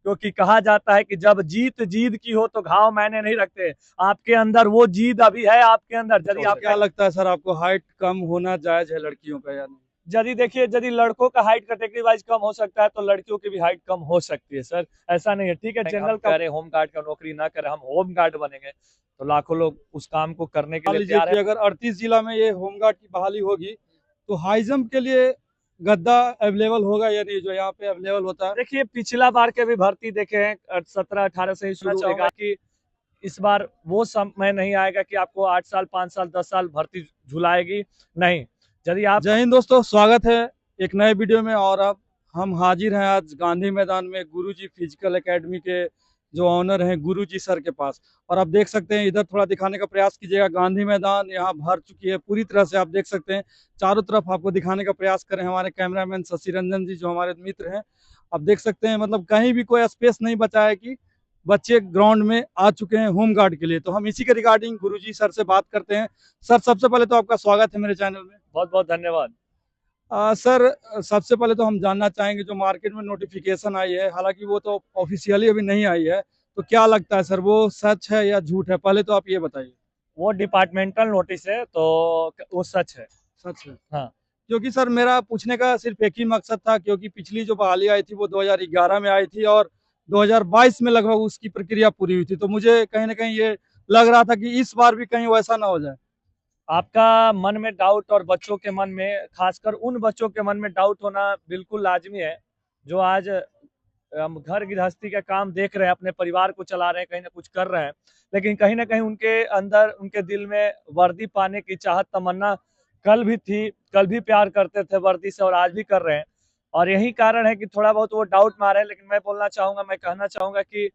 क्योंकि कहा जाता है कि जब जीत जीत की हो तो घाव मैंने नहीं रखते। आपके अंदर वो जीत अभी है, आपके अंदर यदि तो आप क्या लगता है सर आपको हाइट कम होना जायज है लड़कियों का या नहीं? यदि देखिए, यदि लड़कों का हाइट कैटेगरी वाइज कम हो सकता है तो लड़कियों की भी हाइट कम हो सकती है सर, ऐसा नहीं है। ठीक है, जनरल का रहे होम गार्ड का नौकरी ना करें, हम होम गार्ड बनेंगे तो लाखों लोग उस काम को करने के मान लिए लीजिए तैयार कि है। अगर 38 जिला में ये होमगार्ड की बहाली होगी तो हाई जंप के लिए गद्दा अवेलेबल होगा या नहीं, जो यहाँ पे अवेलेबल होता है? देखिए, पिछला बार के भी भर्ती देखे हैं, 17-18 से ही शुरू होगा कि इस बार वो समय नहीं आएगा कि आपको 8 साल 5 साल 10 साल भर्ती झुलाएगी, नहीं। यदि आप जय हिंद दोस्तों, स्वागत है एक नए वीडियो में। और अब हम हाजिर हैं आज गांधी मैदान में गुरुजी फिजिकल एकेडमी के जो ऑनर हैं गुरुजी सर के पास। और आप देख सकते हैं, इधर थोड़ा दिखाने का प्रयास कीजिएगा। गांधी मैदान यहाँ भर चुकी है पूरी तरह से, आप देख सकते हैं। चारों तरफ आपको दिखाने का प्रयास करें हमारे कैमरामैन शशि रंजन जी, जो हमारे मित्र हैं। आप देख सकते हैं, मतलब कहीं भी कोई स्पेस नहीं बचा है कि बच्चे ग्राउंड में आ चुके हैं होम गार्ड के लिए। तो हम इसी के रिगार्डिंग गुरुजी सर से बात करते हैं। सर, सबसे पहले तो आपका स्वागत है मेरे चैनल में। बहुत बहुत धन्यवाद। सर, सबसे पहले तो हम जानना चाहेंगे, जो मार्केट में नोटिफिकेशन आई है, हालांकि वो तो ऑफिशियली अभी नहीं आई है, तो क्या लगता है सर, वो सच है या झूठ है? पहले तो आप ये बताइए। वो डिपार्टमेंटल नोटिस है तो वो सच है। सच है? हाँ। क्योंकि सर मेरा पूछने का सिर्फ एक ही मकसद था, क्योंकि पिछली जो बहाली आई थी वो 2011 में आई थी और 2022 में लगभग उसकी प्रक्रिया पूरी हुई थी। तो मुझे कहीं ना कहीं ये लग रहा था कि इस बार भी कहीं वैसा ना हो जाए। आपका मन में डाउट और बच्चों के मन में, खासकर उन बच्चों के मन में डाउट होना बिल्कुल लाजमी है जो आज घर गृहस्थी का काम देख रहे हैं, अपने परिवार को चला रहे हैं, कहीं ना कुछ कर रहे हैं, लेकिन कहीं ना कहीं उनके अंदर, उनके दिल में वर्दी पाने की चाहत तमन्ना कल भी थी, कल भी प्यार करते थे वर्दी से और आज भी कर रहे हैं। और यही कारण है कि थोड़ा बहुत वो डाउट में आ रहे हैं। लेकिन मैं बोलना चाहूंगा, मैं कहना चाहूंगा कि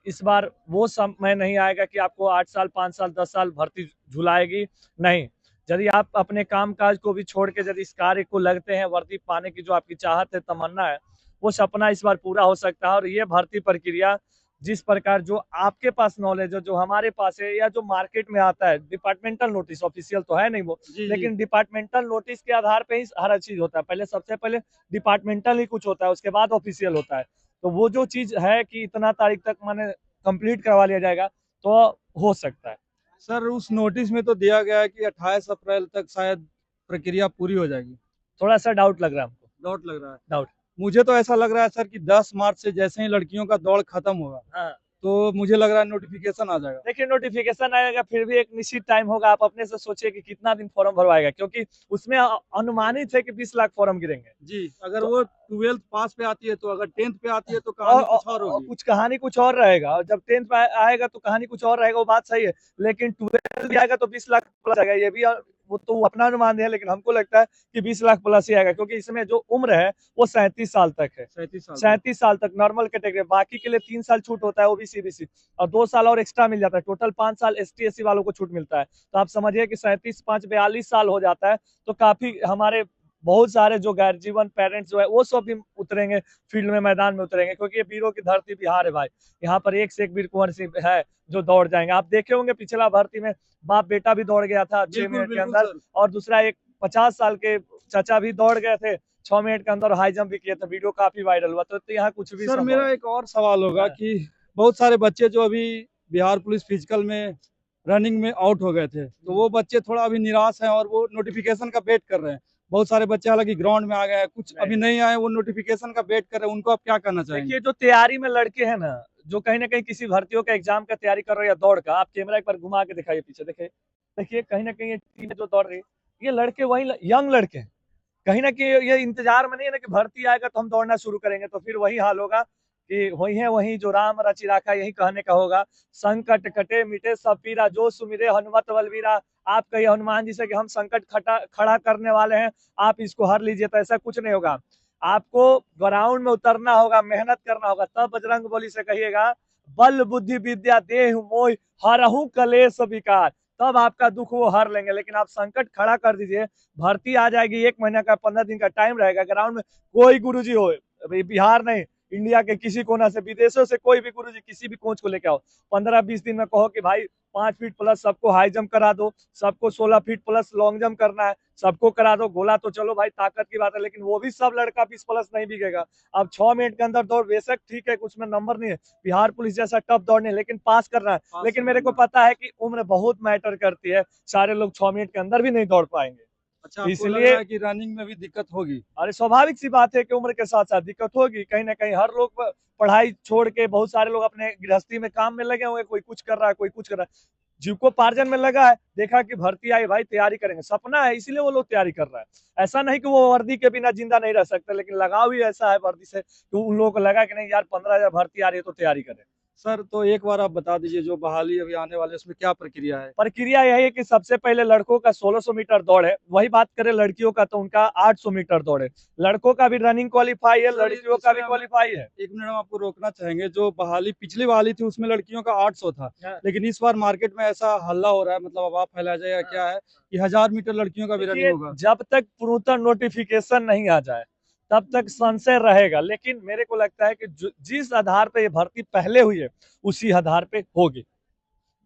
इस बार वो समय नहीं आएगा कि आपको 8 साल 5 साल 10 साल भर्ती झुलाएगी, नहीं। यदि आप अपने काम काज को भी छोड़ के यदि इस कार्य को लगते हैं, वर्दी पाने की जो आपकी चाहत है, तमन्ना है, वो सपना इस बार पूरा हो सकता है। और ये भर्ती प्रक्रिया जिस प्रकार जो आपके पास नॉलेज है, जो हमारे पास है, या जो मार्केट में आता है, डिपार्टमेंटल नोटिस, ऑफिशियल तो है नहीं वो, जी जी। लेकिन डिपार्टमेंटल नोटिस के आधार पे ही हर चीज होता है। पहले, सबसे पहले डिपार्टमेंटल ही कुछ होता है, उसके बाद ऑफिशियल होता है। तो वो जो चीज है कि इतना तारीख तक मैंने कंप्लीट करवा लिया जाएगा, तो हो सकता है। सर, उस नोटिस में तो दिया गया है कि 28 अप्रैल तक शायद प्रक्रिया पूरी हो जाएगी। थोड़ा सा डाउट लग रहा है हमको। डाउट लग रहा है? डाउट। मुझे तो ऐसा लग रहा है सर कि 10 मार्च से जैसे ही लड़कियों का दौड़ खत्म होगा, हाँ। तो मुझे लग रहा है नोटिफिकेशन आ जाएगा। देखिए, नोटिफिकेशन आएगा, फिर भी एक निश्चित टाइम होगा। आप अपने से सोचिए कि कितना दिन फॉर्म भरवाएगा, क्योंकि उसमें अनुमानित है कि 20 लाख फॉर्म गिरेंगे। जी, अगर तो वो 12th पास पे आती है तो, अगर 10th पे आती है तो कहानी कुछ और होगी। कुछ कहानी कुछ और रहेगा, और जब 10th पे आएगा तो कहानी कुछ और रहेगा, वो बात सही है। लेकिन 12 भी आएगा तो 20 लाख प्लस आएगा, ये भी वो तो अपना अनुमान है, लेकिन हमको लगता है कि 20 लाख प्लस ही आएगा, क्योंकि इसमें जो उम्र है वो 37 साल तक है। 37 साल 37 साल तक नॉर्मल कैटेगरी, बाकी के लिए 3 साल छूट होता है ओबीसी बीसी, और 2 साल और एक्स्ट्रा मिल जाता है। टोटल 5 साल एसटी एससी वालों को छूट मिलता है। तो आप समझिए कि 37 5 42 साल हो जाता है। तो काफी हमारे बहुत सारे जो गैर जीवन पेरेंट्स जो है वो सब भी उतरेंगे फील्ड में, मैदान में उतरेंगे, क्योंकि ये वीरों की धरती बिहार है भाई। यहाँ पर एक से एक वीर कुंवर सिंह है जो दौड़ जाएंगे। आप देखे होंगे पिछला भर्ती में बाप बेटा भी दौड़ गया था 6 मिनट के बिल्कुल अंदर, सर। और दूसरा एक 50 साल के चाचा भी दौड़ गए थे 6 मिनट के अंदर, हाई जंप भी किए थे, वीडियो काफी वायरल हुआ। तो यहाँ कुछ भी सर, संभव मेरा एक और सवाल होगा है। कि बहुत सारे बच्चे जो अभी बिहार पुलिस फिजिकल में रनिंग में आउट हो गए थे, तो वो बच्चे थोड़ा अभी निराश हैं और वो नोटिफिकेशन का वेट कर रहे हैं। बहुत सारे बच्चे हालांकि ग्राउंड में आ गए हैं, कुछ अभी नहीं आए, वो नोटिफिकेशन का वेट कर रहे हैं। उनको आप क्या कहना चाहेंगे? देखिए, जो तैयारी में लड़के हैं ना, जो कहीं ना कहीं किसी भर्तियों का एग्जाम का तैयारी कर रहे हैं या दौड़ का, आप कैमरा एक बार घुमा के दिखाइए पीछे, देखिए। देखिए, कहीं ना कहीं ये टीम जो दौड़ रही है, ये लड़के वही यंग लड़के हैं। कहीं ना कहीं ये इंतजार में नहीं है ना कि भर्ती आएगा तो हम दौड़ना शुरू करेंगे, तो फिर वही हाल होगा कि वही है वही जो राम रचि राखा, यही कहने का होगा। संकट कटे मिटे सब पीरा, जो सुमिरे हनुमत बलवीरा। आप कहिए हनुमान जी से कि हम संकट खड़ा करने वाले हैं, आप इसको हर लीजिए, तो ऐसा कुछ नहीं होगा। आपको ग्राउंड में उतरना होगा, मेहनत करना होगा, तब बजरंगबली से कहिएगा बल बुद्धि विद्या देहु मोह हरहु कलेश विकार, तब आपका दुख वो हर लेंगे। लेकिन आप संकट खड़ा कर दीजिए, भर्ती आ जाएगी, 1 महीना का 15 दिन का टाइम रहेगा, ग्राउंड में कोई गुरुजी हो, बिहार नहीं, इंडिया के किसी कोना से, विदेशों से कोई भी गुरुजी किसी भी कोच को लेके आओ, 15-20 दिन में कहो कि भाई 5 फीट प्लस सबको हाई जंप करा दो, सबको 16 फीट प्लस लॉन्ग जंप करना है, सबको करा दो, गोला तो चलो भाई ताकत की बात है, लेकिन वो भी सब लड़का 20+ नहीं बिकेगा। अब 6 मिनट के अंदर दौड़, बेशक ठीक है कुछ में नंबर नहीं है, बिहार पुलिस जैसा टफ दौड़ नहीं, लेकिन पास करना है। लेकिन मेरे को पता है कि उम्र बहुत मैटर करती है, सारे लोग 6 मिनट के अंदर भी नहीं दौड़ पाएंगे। अच्छा, आपको लग इसलिए रहा है कि रनिंग में भी दिक्कत होगी? अरे स्वाभाविक सी बात है कि उम्र के साथ साथ दिक्कत होगी, कहीं ना कहीं हर लोग पढ़ाई छोड़ के, बहुत सारे लोग अपने गृहस्थी में काम में लगे हुए, कोई कुछ कर रहा है, कोई कुछ कर रहा है, जीविकोपार्जन में लगा है, देखा कि भर्ती आई भाई तैयारी करेंगे, सपना है इसीलिए वो लोग तैयारी कर रहा है। ऐसा नहीं कि वो वर्दी के बिना जिंदा नहीं रह सकते, लेकिन लगाव ही ऐसा है वर्दी से कि उन लोगों को लगा कि नहीं यार 15,000 भर्ती आ रही है तो तैयारी करें। सर, तो एक बार आप बता दीजिए, जो बहाली अभी आने वाले उसमें क्या प्रक्रिया है? प्रक्रिया यही है कि सबसे पहले लड़कों का 1600 मीटर दौड़ है, वही बात करें लड़कियों का तो उनका 800 मीटर दौड़ है। लड़कों का भी रनिंग क्वालिफाई है, सर, लड़कियों का भी क्वालिफाई है। 1 मिनट हम आपको रोकना चाहेंगे। जो बहाली पिछली बहाली थी उसमें लड़कियों का 800 था, हाँ। लेकिन इस बार मार्केट में ऐसा हल्ला हो रहा है, मतलब अफवाह फैलाया जाएगा क्या है कि 1000 मीटर लड़कियों का भी रनिंग देखिए, होगा? जब तक पूर्णतः नोटिफिकेशन नहीं आ जाए तब तक संशय रहेगा, लेकिन मेरे को लगता है कि जिस आधार पे ये भर्ती पहले हुई है उसी आधार पे होगी।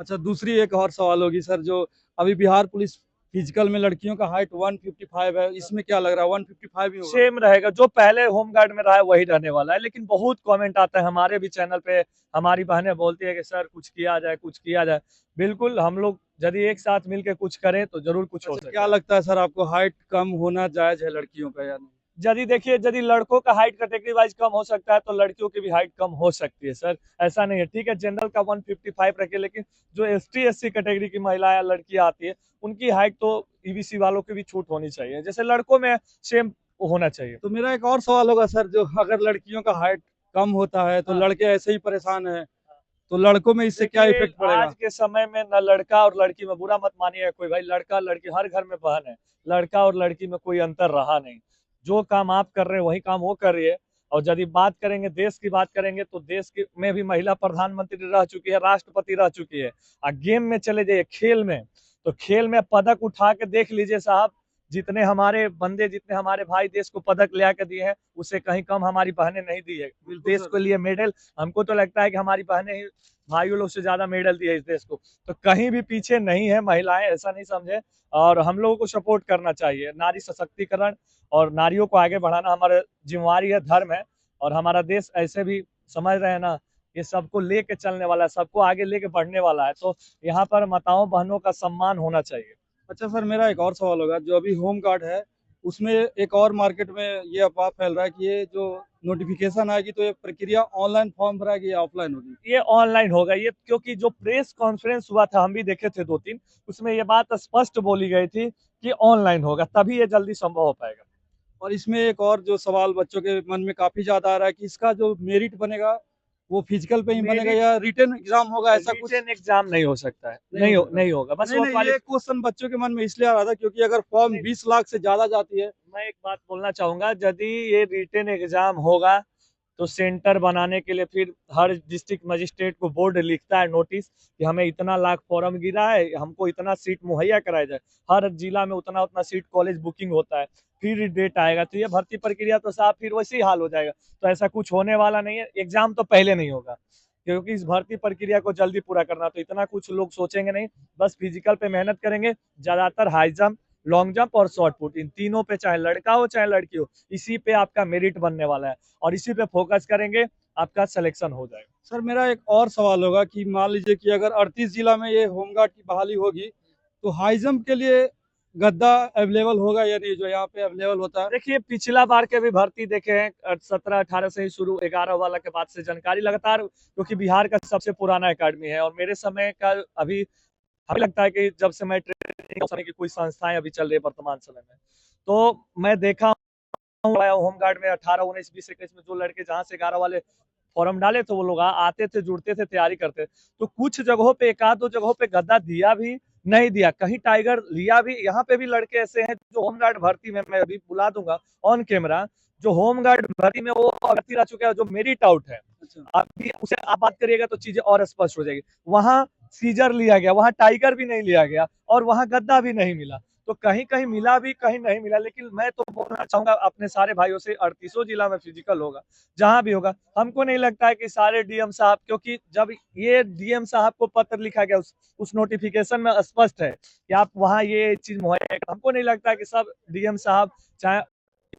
अच्छा, दूसरी एक और सवाल होगी सर, जो अभी बिहार पुलिस फिजिकल में लड़कियों का हाइट 155 है, इसमें क्या लग रहा है 155 ही होगा? सेम रहेगा, जो पहले होमगार्ड में रहा है वही रहने वाला है, लेकिन बहुत कमेंट आता है हमारे भी चैनल पे, हमारी बहनें बोलती है कि सर कुछ किया जाए, कुछ किया जाए। बिल्कुल, हम लोग यदि एक साथ मिलकर कुछ करें तो जरूर कुछ हो अच्छा, क्या सकेगा। लगता है सर आपको, हाइट कम होना जायज है लड़कियों का या नहीं? यदि देखिए, यदि लड़कों का हाइट कैटेगरी वाइज कम हो सकता है तो लड़कियों की भी हाइट कम हो सकती है सर, ऐसा नहीं है। ठीक है, जनरल का 155 रखे, लेकिन जो एसटी एससी कैटेगरी की महिला या लड़कियां आती है उनकी हाइट तो ईबीसी वालों की भी छूट होनी चाहिए, जैसे लड़कों में सेम होना चाहिए। तो मेरा एक और सवाल होगा सर, जो अगर लड़कियों का हाइट कम होता है तो हाँ। लड़के ऐसे ही परेशान हैं, तो लड़कों में इससे क्या देखिए, इफेक्ट पड़ेगा? आज के समय में न लड़का और लड़की में, बुरा मत मानिएगा कोई भाई, लड़का लड़की हर घर में बहन है, लड़का और लड़की में कोई अंतर रहा नहीं। जो काम आप कर रहे हैं वही काम वो कर रही है। और यदि बात करेंगे, देश की बात करेंगे, तो देश की में भी महिला प्रधानमंत्री रह चुकी है, राष्ट्रपति रह चुकी है। और गेम में चले जाइए, खेल में, तो खेल में पदक उठा के देख लीजिए साहब, जितने हमारे बंदे, जितने हमारे भाई देश को पदक ले आके दिए हैं, उससे कहीं कम हमारी बहनें नहीं दी है देश सर। के लिए मेडल। हमको तो लगता है कि हमारी बहनें ही भाइयों लोग से ज्यादा मेडल दिए इस देश को, तो कहीं भी पीछे नहीं है महिलाएं, ऐसा नहीं समझे। और हम लोगों को सपोर्ट करना चाहिए, नारी सशक्तिकरण और नारियों को आगे बढ़ाना हमारा जिम्मेवारी है, धर्म है। और हमारा देश ऐसे भी समझ रहे हैं ना, ये सबको लेके चलने वाला है, सबको आगे लेके बढ़ने वाला है, तो यहाँ पर माताओं बहनों का सम्मान होना चाहिए। अच्छा सर, मेरा एक और सवाल होगा, जो अभी होम गार्ड है उसमें एक और मार्केट में ये अफवाह फैल रहा है कि ये जो नोटिफिकेशन आएगी तो ये प्रक्रिया ऑनलाइन फॉर्म भराएगी या ऑफलाइन होगी? ये ऑनलाइन होगा ये, क्योंकि जो प्रेस कॉन्फ्रेंस हुआ था हम भी देखे थे 2-3, उसमें ये बात स्पष्ट बोली गई थी कि ऑनलाइन होगा, तभी ये जल्दी संभव हो पाएगा। और इसमें एक और जो सवाल बच्चों के मन में काफी ज्यादा आ रहा है कि इसका जो मेरिट बनेगा वो फिजिकल पे ही बनेगा मेरिट या रिटन एग्जाम होगा, ऐसा कुछ? रिटन एग्जाम नहीं हो सकता है, नहीं होगा? नहीं होगा, बस नहीं वो नहीं, ये क्वेश्चन बच्चों के मन में इसलिए आ रहा था क्योंकि अगर फॉर्म नहीं। 20 लाख से ज्यादा जाती है। मैं एक बात बोलना चाहूंगा, यदि ये रिटन एग्जाम होगा तो सेंटर बनाने के लिए फिर हर डिस्ट्रिक्ट मजिस्ट्रेट को बोर्ड लिखता है नोटिस कि हमें इतना लाख फॉर्म गिरा है, हमको इतना सीट मुहैया कराया जाए, हर जिला में उतना उतना सीट कॉलेज बुकिंग होता है, फिर डेट आएगा, तो ये भर्ती प्रक्रिया तो साहब फिर वैसे ही हाल हो जाएगा। तो ऐसा कुछ होने वाला नहीं है, एग्जाम तो पहले नहीं होगा, क्योंकि इस भर्ती प्रक्रिया को जल्दी पूरा करना, तो इतना कुछ लोग सोचेंगे नहीं, बस फिजिकल पे मेहनत करेंगे, ज्यादातर हाई जंप, लॉन्ग जंप और शॉर्ट पुट, इन तीनों पे चाहे लड़का हो चाहे लड़की हो, इसी पे आपका मेरिट बनने वाला है, और इसी पे फोकस करेंगे, आपका सिलेक्शन हो जाएगा। सर, मेरा एक और सवाल होगा कि मान लीजिए कि अगर 38 जिला में ये होमगार्ड की बहाली होगी तो हाई जंप के लिए गद्दा अवेलेबल होगा या नहीं, जो यहाँ पे अवेलेबल होता है? देखिए, पिछला बार के भी भर्ती देखे हैं, 17-18 से ही शुरू, 11 वाला के बाद से जानकारी लगातार, क्योंकि बिहार का सबसे पुराना अकादमी है, और मेरे समय का अभी हमें लगता है कि जब से मैं ट्रेनिंग समय की कोई संस्थाएं अभी चल रही है वर्तमान समय में, तो मैं देखा होमगार्ड में 18, 19, 20, 21 में जो लड़के जहां से 11 वाले फॉर्म डाले थे वो लोग आते थे, जुड़ते थे, तैयारी करते, तो कुछ जगहों पे, एक आध दो जगहों पे गद्दा दिया भी, नहीं दिया, कहीं टाइगर लिया भी। यहाँ पे भी लड़के ऐसे हैं जो होमगार्ड भर्ती में, मैं अभी बुला दूंगा ऑन कैमरा, जो होमगार्ड भर्ती में वो भर्ती रह चुका है, जो मेरिट आउट है, अच्छा। अभी उसे आप बात करिएगा तो चीजें और स्पष्ट हो जाएगी। वहां सीजर लिया गया, वहां टाइगर भी नहीं लिया गया, और वहां गद्दा भी नहीं मिला, तो कहीं कहीं मिला भी, कहीं नहीं मिला। लेकिन मैं तो बोलना चाहूंगा अपने सारे भाइयों से, 38 जिला में फिजिकल होगा, जहां भी होगा। हमको नहीं लगता है कि सारे डीएम साहब, क्योंकि जब ये डीएम साहब को पत्र लिखा गया, उस नोटिफिकेशन में स्पष्ट है कि आप वहां ये चीज मुहैया, हमको नहीं लगता है कि सब डीएम साहब, चाहे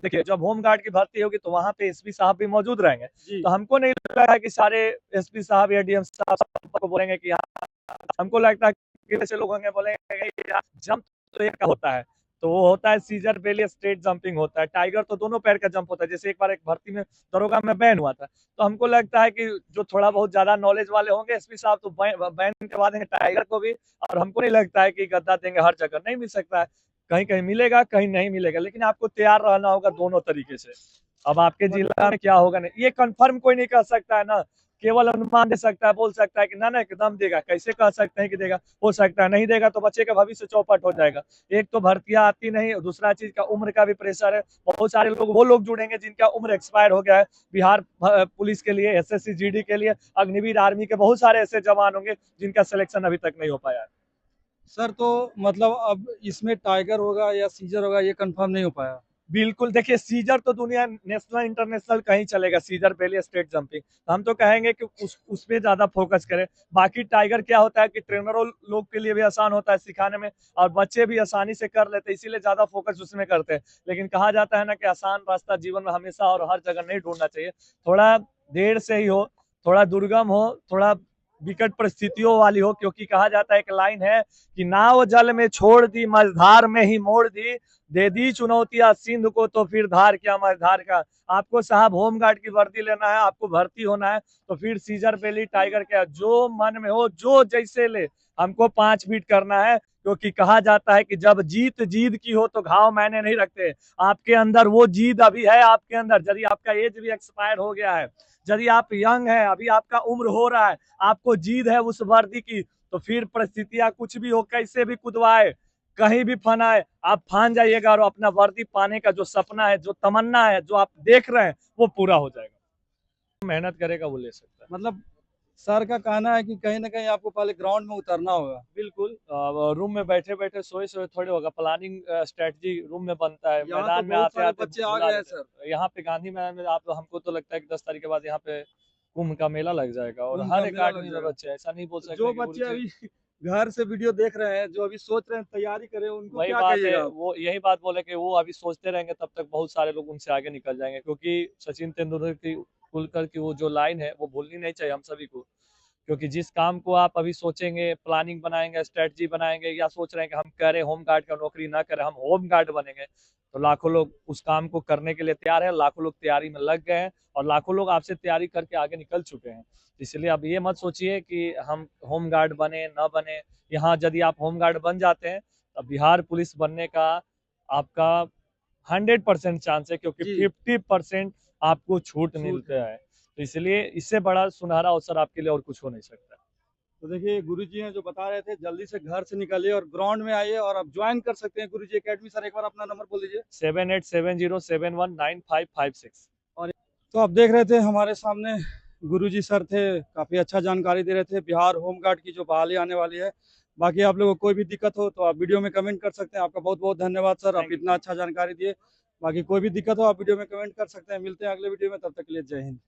देखिए जब होमगार्ड की भर्ती होगी तो वहां पे एसपी साहब भी मौजूद रहेंगे। जी तो हमको नहीं लग रहा है कि सारे एसपी साहब या डीएम साहब को बोलेंगे कि हमको लगता है कि ऐसे लोग होंगे बोलेंगे जंप तो एक का होता है, तो वो होता है सीजर बेली स्ट्रेट जंपिंग होता है, टाइगर तो दोनों पैर का जंप होता है। जैसे एक बार एक भर्ती में दरोगा में बैन हुआ था, तो हमको लगता है कि जो थोड़ा बहुत ज्यादा नॉलेज वाले होंगे एसपी साहब तो बैन करवा देंगे टाइगर को भी। और हमको नहीं लगता है कि गद्दा देंगे हर जगह, नहीं मिल सकता है, कहीं कहीं मिलेगा कहीं नहीं मिलेगा, लेकिन आपको तैयार रहना होगा दोनों तरीके से। अब आपके जिला में क्या होगा नहीं ये कंफर्म कोई नहीं कर सकता है ना, केवल अनुमान दे सकता है, बोल सकता है कि ना ना एकदम देगा, कैसे कह सकते हैं कि देगा, हो सकता है नहीं देगा तो बच्चे का भविष्य चौपट हो जाएगा। एक तो भर्तियां आती नहीं, दूसरा चीज का उम्र का भी प्रेशर है। बहुत सारे लोग वो लोग जुड़ेंगे जिनका उम्र एक्सपायर हो गया है, बिहार पुलिस के लिए, एसएससी जीडी के लिए, अग्निवीर आर्मी के बहुत सारे ऐसे जवान होंगे जिनका सिलेक्शन अभी तक नहीं हो पाया है। सर, तो मतलब अब इसमें टाइगर होगा या सीजर होगा ये कंफर्म नहीं हो पाया। बिल्कुल, देखिए सीजर तो दुनिया नेशनल इंटरनेशनल कहीं चलेगा, सीजर बेली स्ट्रेट जंपिंग, तो हम तो कहेंगे कि उसमें ज्यादा फोकस करें। बाकी टाइगर क्या होता है कि ट्रेनरों लोग के लिए भी आसान होता है सिखाने में, और बच्चे भी आसानी से कर लेते हैं, इसीलिए ज्यादा फोकस उसमें करते हैं। लेकिन कहा जाता है ना कि आसान रास्ता जीवन में हमेशा और हर जगह नहीं ढूंढना चाहिए, थोड़ा देर से ही हो, थोड़ा दुर्गम हो, थोड़ा विकट परिस्थितियों वाली हो, क्योंकि कहा जाता है एक लाइन है कि नाव जल में छोड़ दी मझधार में ही मोड़ दी, दे दी चुनौतियां सिंध को तो फिर धार क्या मझधार का। आपको साहब होमगार्ड की वर्दी लेना है, आपको भर्ती होना है, तो फिर सीजर बेली टाइगर क्या जो मन में हो, जो जैसे ले, हमको 5 बीट करना है। क्योंकि कहा जाता है कि जब जीत जीत की हो तो घाव मैंने नहीं रखते। आपके अंदर वो जीत अभी है, आपके अंदर यदि आपका एज भी एक्सपायर हो गया है, यदि आप यंग है, अभी आपका उम्र हो रहा है, आपको जीत है उस वर्दी की, तो फिर परिस्थितियां कुछ भी हो, कैसे भी कुदवाए, कहीं भी फनाए, आप फान जाइएगा और अपना वर्दी पाने का जो सपना है, जो तमन्ना है, जो आप देख रहे हैं, वो पूरा हो जाएगा। मेहनत करेगा वो ले सकता है। मतलब सर का कहना है कि कहीं ना कहीं आपको पहले ग्राउंड में उतरना होगा। बिल्कुल, रूम में बैठे बैठे सोए सोए थोड़ी होगा, प्लानिंग स्ट्रेटजी रूम में बनता है, यहाँ तो मैदान में बहुत आते सारे आते बच्चे आ भुला गए हैं देते सर। हैं। यहाँ पे गांधी मैदान में आप, हमको तो लगता है कि 10 तारीख के बाद यहाँ पे कुंभ का मेला लग जाएगा, और कुंभ का हर मेला लग अकेडमी में जाएगा। बच्चे, ऐसा नहीं बोल तो सकते जो कि बच्चे गुरुजी। अभी घर से वीडियो देख रहे हैं, जो अभी सोच रहे हैं तैयारी करें, उनको वही क्या बात है, कहिएगा आप? वो यही बात बोले कि वो अभी सोचते रहेंगे तब तक बहुत सारे लोग उनसे आगे निकल जाएंगे, क्योंकि सचिन तेंदुलकर की कुलकर की वो जो लाइन है वो भूलनी नहीं चाहिए हम सभी को। क्योंकि जिस काम को आप अभी सोचेंगे, प्लानिंग बनाएंगे, स्ट्रेटजी बनाएंगे, या सोच रहे हैं कि हम करें होम गार्ड का नौकरी ना करें, हम होम गार्ड बनेंगे, तो लाखों लोग उस काम को करने के लिए तैयार है, लाखों लोग तैयारी में लग गए हैं, और लाखों लोग आपसे तैयारी करके आगे निकल चुके हैं। इसलिए अब ये मत सोचिए कि हम होम गार्ड बने ना बने। यहाँ यदि आप होम गार्ड बन जाते हैं तो बिहार पुलिस बनने का आपका 100% चांस है, क्योंकि जी, 50% आपको छूट छूट मिलता है। है। तो इसलिए इससे बड़ा सुनहरा अवसर आपके लिए और कुछ हो नहीं सकता। तो देखिए, गुरुजी हैं जो बता रहे थे, जल्दी से घर से निकलिए और ग्राउंड में आइए, और आप ज्वाइन कर सकते हैं गुरुजी एकेडमी। सर, एक बार अपना नंबर बोल दीजिए। 7870719556। और तो आप देख रहे थे हमारे सामने गुरुजी सर थे, काफ़ी अच्छा जानकारी दे रहे थे बिहार होमगार्ड की जो बहाली आने वाली है। बाकी आप लोगों को कोई भी दिक्कत हो तो आप वीडियो में कमेंट कर सकते हैं। आपका बहुत बहुत धन्यवाद सर, आप थैंक इतना यू। अच्छा जानकारी दिए। बाकी कोई भी दिक्कत हो आप वीडियो में कमेंट कर सकते हैं। मिलते हैं अगले वीडियो में, तब तक के लिए जय हिंद।